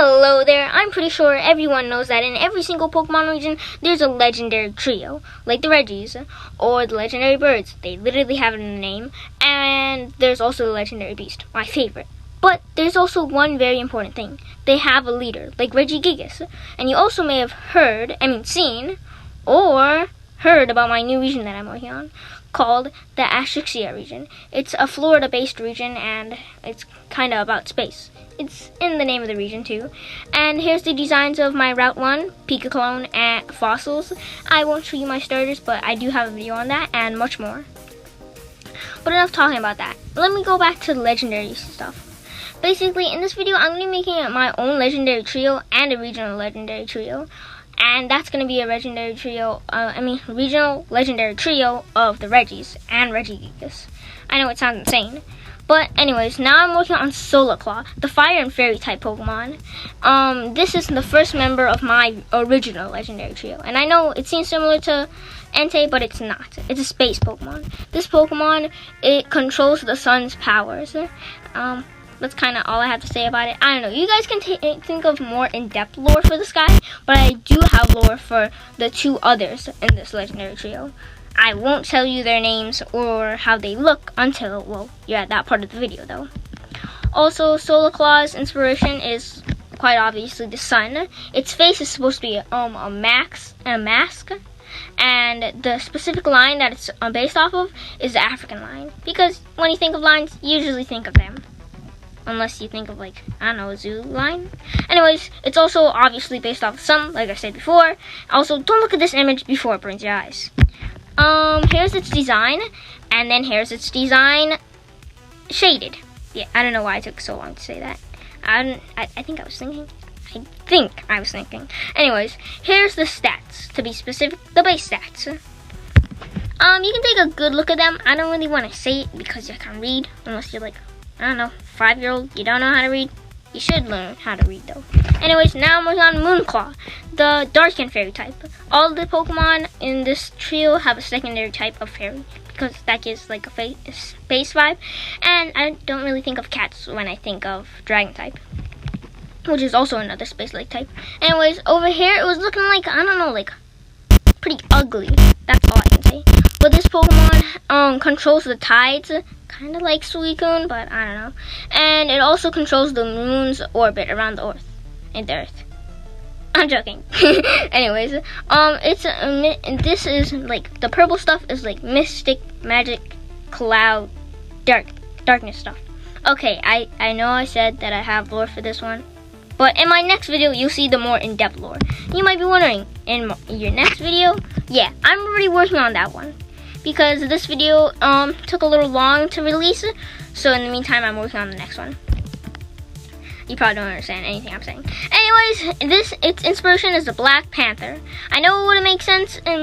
Hello there. I'm pretty sure everyone knows that in every single Pokemon region, there's a legendary trio, like the Regis, or the legendary birds. They literally have it in the name. And there's also the legendary beast, my favorite. But there's also one very important thing. They have a leader, like Regigas. And you also may have seen, or heard about my new region that I'm working on, called the Astrixia region. It's a Florida-based region, and it's kind of about space. It's in the name of the region too. And here's the designs of my Route 1, Pika Clone, and fossils. I won't show you my starters, but I do have a video on that and much more. But enough talking about that. Let me go back to the legendary stuff. Basically, in this video, I'm going to be making my own legendary trio and a regional legendary trio. And that's going to be a legendary trio, regional legendary trio of the Regis and Regigas. I know it sounds insane. But anyways, now I'm working on Solaclaw, the fire and fairy type Pokemon. This is the first member of my original legendary trio. And I know it seems similar to Entei, but it's not. It's a space Pokemon. This Pokemon, it controls the sun's powers. That's kind of all I have to say about it. I don't know. You guys can think of more in-depth lore for this guy, but I do have lore for the two others in this legendary trio. I won't tell you their names or how they look until, well, you're at that part of the video, though. Also, Solaclaw's inspiration is quite obviously the sun. Its face is supposed to be a mask, and the specific line that it's based off of is the African line. Because when you think of lines, you usually think of them. Unless you think of, like, I don't know, a zoo line. Anyways, it's also obviously based off the sun, like I said before. Also, don't look at this image before it burns your eyes. Here's its design, and then here's its design shaded. Yeah, I don't know why it took so long to say that. I think I was thinking. Anyways, here's the stats. To be specific, the base stats. You can take a good look at them. I don't really want to say it because you can read, unless you're like, I don't know, 5-year-old, you don't know how to read. You should learn how to read, though. Anyways, now I'm working on Moonclaw, the dark and fairy type. All the Pokemon in this trio have a secondary type of fairy, because that gives like a space vibe. And I don't really think of cats when I think of dragon type, which is also another space-like type. Anyways, over here it was looking like, I don't know, like pretty ugly. That's all I can say. But this Pokemon controls the tides, kind of like Suicune, but I don't know. And it also controls the moon's orbit around the Earth. I'm joking. Anyways, this is like the purple stuff is like mystic, magic, cloud, darkness stuff. Okay, I know I said that I have lore for this one, but in my next video you'll see the more in-depth lore. You might be wondering, in your next video? Yeah, I'm already working on that one, because this video took a little long to release, so in the meantime I'm working on the next one. You probably don't understand anything I'm saying. Anyways, its inspiration is the Black Panther. I know it would have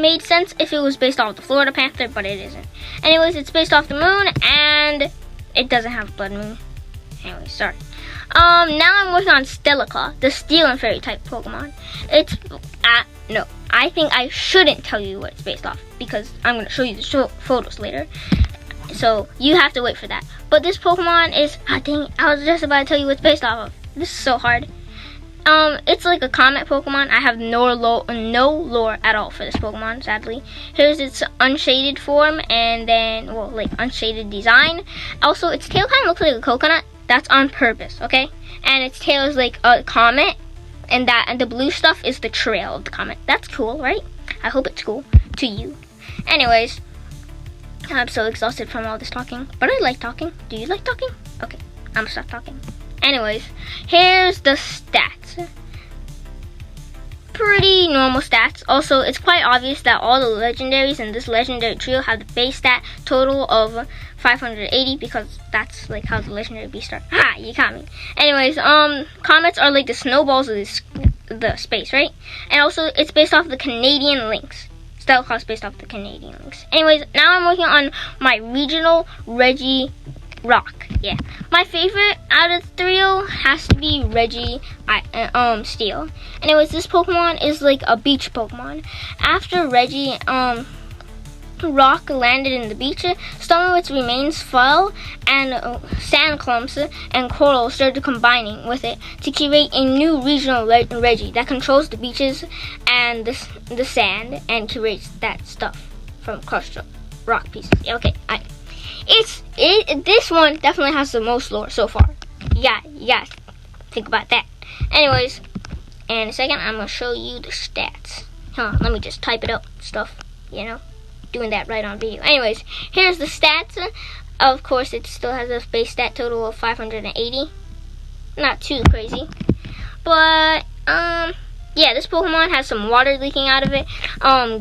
made sense if it was based off the Florida Panther, but it isn't. Anyways, it's based off the moon, and it doesn't have blood moon. Anyways, sorry. Now I'm working on Stellaclaw, the Steel and Fairy type Pokemon. No, I think I shouldn't tell you what it's based off, because I'm going to show you the photos later. So you have to wait for that. But this Pokemon is, dang, I was just about to tell you what it's based off of. This is so hard. It's like a comet Pokemon. I have no lore at all for this Pokemon, sadly. Here's its unshaded form, and then, well, like unshaded design. Also, its tail kind of looks like a coconut. That's on purpose, okay? And its tail is like a comet, and the blue stuff is the trail of the comet. That's cool, right? I hope it's cool to you. Anyways, I'm so exhausted from all this talking, but I like talking. Do you like talking? Okay, I'm gonna stop talking. Anyways, here's the stats. Pretty normal stats. Also, it's quite obvious that all the legendaries in this legendary trio have the base stat total of 580, because that's like how the legendary beasts start. Ha! You caught me. Anyways, comets are like the snowballs of the space, right? And also, it's based off the Canadian lynx. Stellaclaw is based off the Canadian lynx. Anyways, now I'm working on my regional Regirock. Yeah, my favorite out of the trio has to be Steel. Anyways, this Pokemon is like a beach Pokemon. After rock landed in the beach, some of its remains fell, and sand clumps and coral started combining with it to create a new regional Reggie that controls the beaches and the sand and creates that stuff from crushed rock pieces. Okay, this one definitely has the most lore so far. Yeah, you guys think about that. Anyways, in a second, I'm gonna show you the stats. Let me just type it up, stuff, doing that right on video. Anyways, here's the stats. Of course, it still has a base stat total of 580. Not too crazy, but yeah, this Pokemon has some water leaking out of it.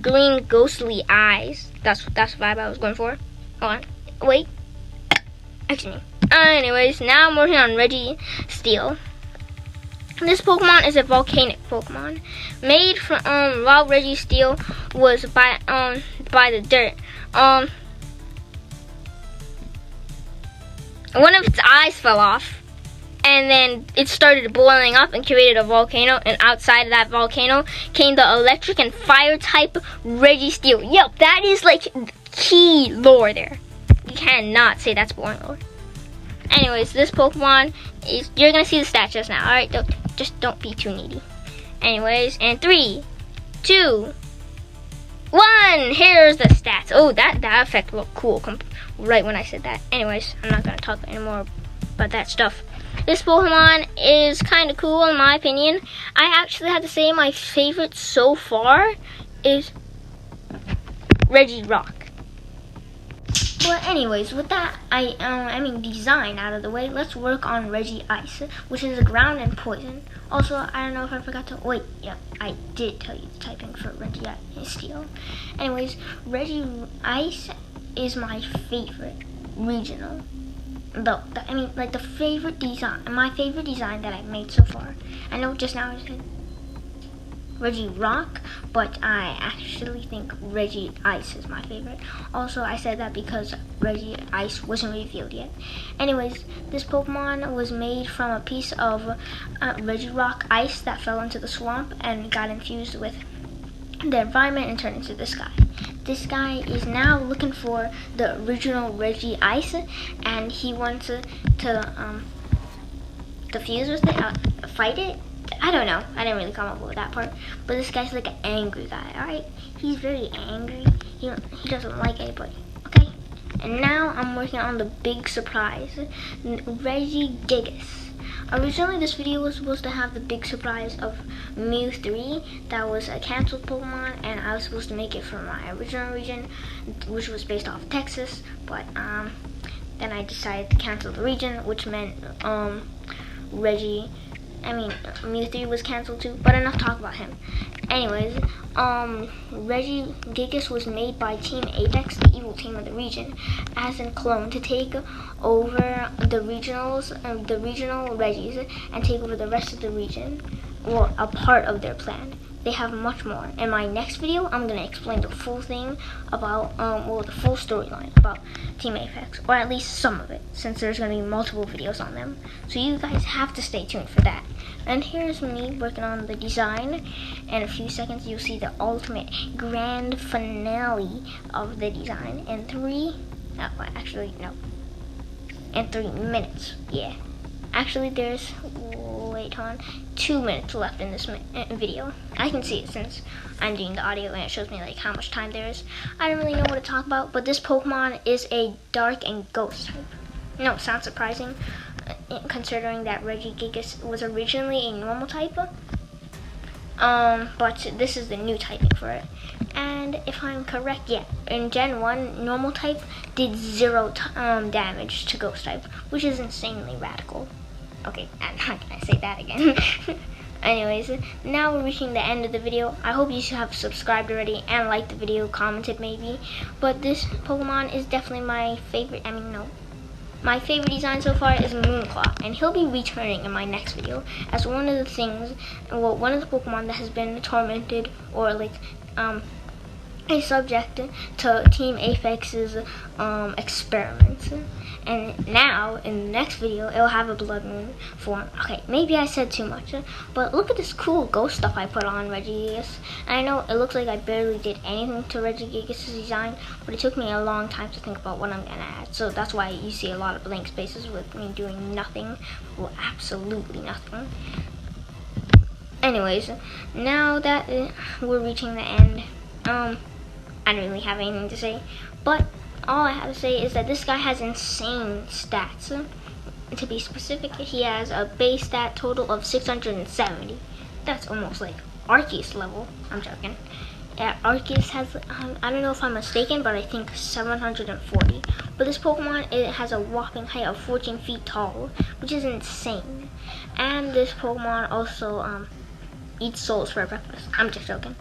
Green ghostly eyes. That's the vibe I was going for. Hold on, wait. Excuse me. Anyways, now I'm working on Reggie Steel. This Pokemon is a volcanic Pokemon made from while Reggie Steel was by the dirt. One of its eyes fell off, and then it started boiling up and created a volcano, and outside of that volcano came the electric and fire type Reggie Steel. Yep, that is like key lore there. You cannot say that's boring lore. Anyways, this Pokemon is, you're gonna see the stats just now. Alright, just don't be too needy. Anyways, and 3, 2, 1, here's the stats. Oh, that effect looked cool right when I said that. Anyways, I'm not gonna talk anymore about that stuff. This Pokemon is kind of cool in my opinion. I actually have to say my favorite so far is Regirock. But anyways, with that, design out of the way, let's work on Reggie Ice, which is a ground and poison. Also, I don't know if I forgot to, wait, yeah, I did tell you the typing for Reggie Steel. Anyways, Reggie Ice is my favorite regional. The favorite design, my favorite design that I've made so far. I know just now I said Regirock, but I actually think Reggie Ice is my favorite. Also, I said that because Reggie Ice wasn't revealed yet. Anyways, this Pokemon was made from a piece of Regirock ice that fell into the swamp and got infused with the environment and turned into this guy. This guy is now looking for the original Reggie Ice, and he wants to fuse with it, fight it. I don't know. I didn't really come up with that part. But this guy's like an angry guy, alright? He's very angry. He doesn't like anybody, okay? And now I'm working on the big surprise, Regigas. Originally, this video was supposed to have the big surprise of Mew 3. That was a canceled Pokemon, and I was supposed to make it for my original region, which was based off Texas. But then I decided to cancel the region, which meant Mew 3 was cancelled too, but enough talk about him. Anyways, Regigas was made by Team Apex, the evil team of the region, as a clone to take over the regional Reggies and take over the rest of the region, or a part of their plan. They have much more. In my next video, I'm going to explain the full thing about, the full storyline about Team Apex, or at least some of it, since there's going to be multiple videos on them. So you guys have to stay tuned for that. And here's me working on the design. In a few seconds, you'll see the ultimate grand finale of the design in 3 minutes. Yeah. Actually, there's, 2 minutes left in this video. I can see it since I'm doing the audio and it shows me like how much time there is. I don't really know what to talk about, but this Pokemon is a dark and ghost type. No, sounds surprising, considering that Regigigas was originally a normal type. But this is the new typing for it. And if I'm correct, yeah, in Gen 1, normal type did 0 damage to ghost type, which is insanely radical. Okay, I'm not gonna say that again. Anyways, now we're reaching the end of the video. I hope you have subscribed already and liked the video, commented maybe. But this Pokemon is definitely my favorite. My favorite design so far is Moonclaw, and he'll be returning in my next video as one of the things, one of the Pokemon that has been tormented or a subject to Team Aphex's experiments. And now, in the next video, it'll have a blood moon form. Okay, maybe I said too much, but look at this cool ghost stuff I put on Regigas. And I know it looks like I barely did anything to Regigas' design, but it took me a long time to think about what I'm gonna add. So that's why you see a lot of blank spaces with me doing nothing, well, absolutely nothing. Anyways, now that we're reaching the end, I don't really have anything to say, but all I have to say is that this guy has insane stats. To be specific, he has a base stat total of 670. That's almost like Arceus level. I'm joking. Yeah, Arceus has, I don't know if I'm mistaken, but I think 740. But this Pokemon, it has a whopping height of 14 feet tall, which is insane. And this Pokemon also eats souls for breakfast. I'm just joking.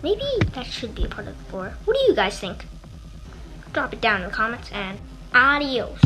Maybe that should be a part of the lore. What do you guys think? Drop it down in the comments, and adios.